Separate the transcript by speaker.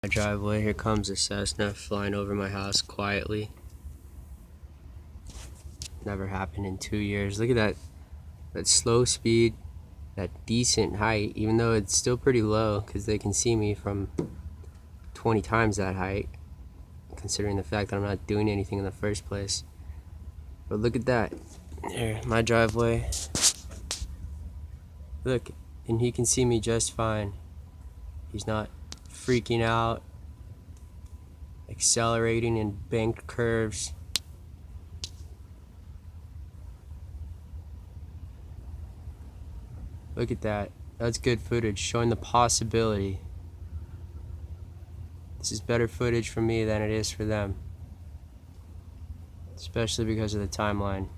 Speaker 1: My driveway, here comes a Cessna flying over my house quietly. Never happened in 2 years. Look at that slow speed, that decent height, even though it's still pretty low because they can see me from 20 times that height, considering the fact that I'm not doing anything in the first place. But look at that. Here, my driveway. Look, and he can see me just fine. He's not freaking out, accelerating in banked curves. Look at that. That's good footage, showing the possibility. This is better footage for me than it is for them, especially because of the timeline.